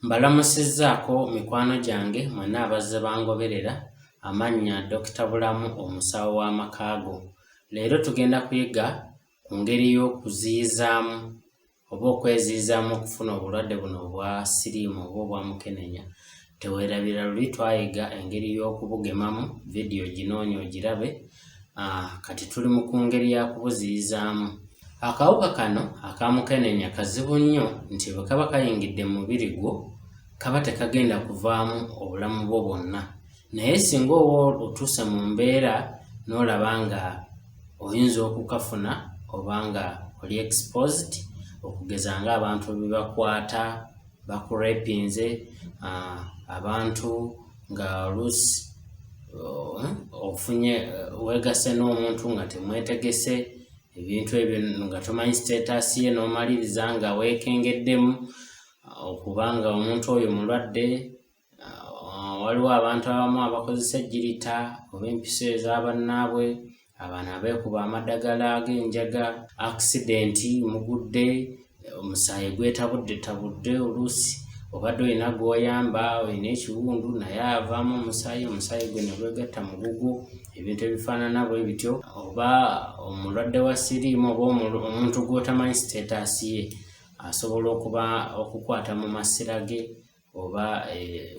Mbalamusizzaako mikwano gyange mwenna abazze bangoberera amannya Dr. Bulamu omusawo w'amakaago. Leero tugenda kuyiga ku ngeri y'okuziyizaamu oba okweziyizaamu okufuna obulwadde buno obwa siriimu oba obwa mukenenya. Teweerabira luli twayiga engeri y'okubugemamu, vidiyo ginoonya ogirabe. Kati tuli mu ku ngeri ya kubuziyizaamu. Akawuka kano aka mukenenya kazibu nnyo nti bwe kaba kayingidde mu mubiri gwo kaba tekagenda kuvaamu obulamu bwo bwonna. Naye singa oba otuuse mu mbeera n'olaba nga oyinza okukafuna oba nga oli exposed, okugeza ng'abantu bebakwata bakurepinze, abantu nga oluusi ofunye weegase n'omuntu nga temwetegese, ebintu ebyo nga tomanyi status ye n'omaliriza nga weekengeddemu okubanga omuntu oyo mulwadde. Waliwo abantu abamu abakozesa ejjirita oba empiso ez'abannaabwe, abantu abeekuba amadagala ag'enjaga, accidenti mugudde, omusaayi gwetabudde oluusi obadde olina gw'oyamba, olina ekiwundu naye avaamu omusaayi gwe ne gwegatta mu gugu, ebintu ebifaanana bwe bityo. Oba omulwadde wa siriimu oba omuntu gw'otamanyi status ye asobola okukwata mu masira ge oba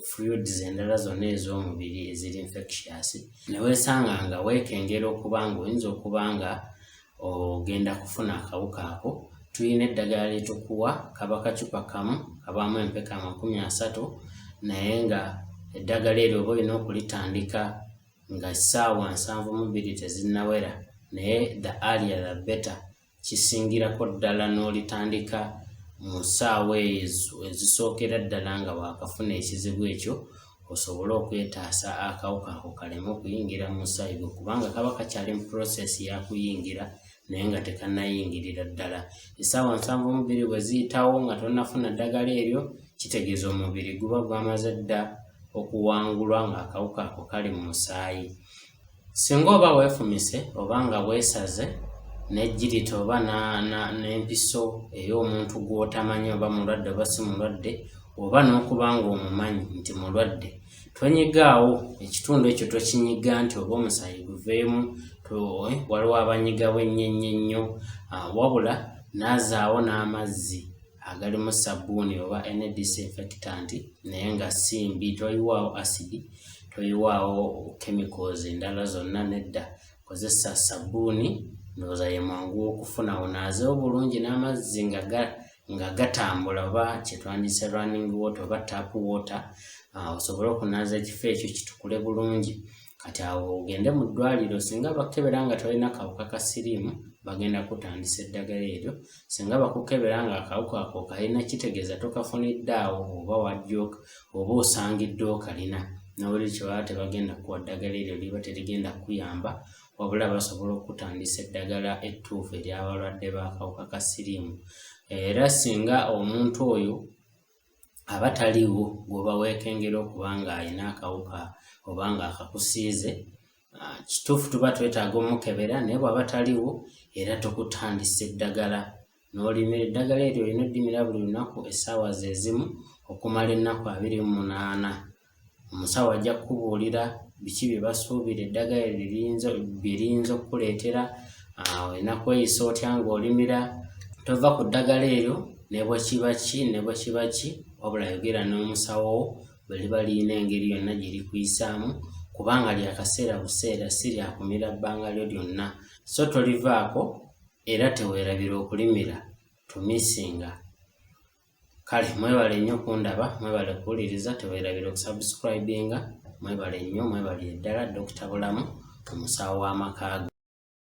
fluids endala zonna ez'omubiri eziri infectious, ne weesanga nga weekengera okuba nga oyinza okuba nga ogenda kufuna akawuka ako. Tulina eddagala lye tukuwa, kaba kacupa kamu kabaamu empeka 30, naye nga eddagala eryo oba olina okulitandika nga ssaawa 72 tezinnawera, naye the earlier the better. Kisingirako ddala n'olitandika mu ssaawa ezo ezisookera ddala nga waakafuna ekizibu ekyo, osobole okwetaasa akawuka ako kaleme okuyingira mu musaayi gwo, kubanga kaba kakyali mu process ya kuyingira naye nga tekannayingirira ddala. Essaawa 72 bwe ziyitawo nga tonnafuna ddagala eryo, kitegeeza omubiri guba gwamaze dda okuwangulwa ng'akawuka ako kali mu musaayi. Singa oba weefumise oba nga weesaze n'ejjirita oba n'empiso ey'omuntu gw'otamanyi oba mulwadde oba si mulwadde, oba n'okuba ng'omumanyi nti mulwadde, tonyigaawo ekitundu ekyo, tokinyiga nti oba omusaayi guveemu. Waliwo abanyigawo ennyo, wabula naazaawo n'amazzi agalimu sabbuuni oba any disinfectant, naye nga si mbi. Toyiwaawo acid, toyiwaawo chemicals endala zonna, nedda. Kozesa sabbuuni, ndowooza ye mangu okufuna. Onaazeewo bulungi n'amazzi nga gatambula oba kye twandiyise running water oba tap water, osobole okunaaza ekifo ekyo kitukule bulungi. Kati awo ogende mu ddwaliro, singa bakukebera nga tolina kawuka ka siriimu bagenda kutandisa eddagala eryo. Singa bakukebera nga akawuka ako kalina, kitegeeza tokafunidde awo oba wajjooka oba osangiddwe okalina, nobuli kyewaba tebagenda kuwa ddagala eryo, liba terigenda kuyamba, wabula basobola okutandisa eddagala ettuufu ery'abalwadde b'akawuka ka siriimu. Era singa omuntu oyo aba taliiwo gw'oba weekengera okuba ng'alina akawuka oba ng'akakusiize, kituufu tuba twetaaga omukebera, naye bw'aba taliiwo era tokutandisa eddagala. N'olimira eddagala eryo, olina oddimira buli lunaku essaawa ze zimu okumala ennaku 28. Omusawo ajja kukubuulira biki bye basuubira eddagala eryo bye liyinza okukuleetera. Olina kweyisa otya ng'olimira. Tova ku ddagala eryo ne bwe kiba ki, wabula yogera n'omusawo bwe liba liyina engeri yonna gye likuyisaamu, kubanga lya kaseera buseera, si lya kumira bbanga lyo lyonna. So tolivaako era teweerabira okulimira, tumisinga. Kale mwebale nnyo okundaba, mwebale okuwuliriza, teweerabira okusubscribinga. Mwebale nnyo, mwebale ddala. Dr. Bulamu omusawo w'amakaago.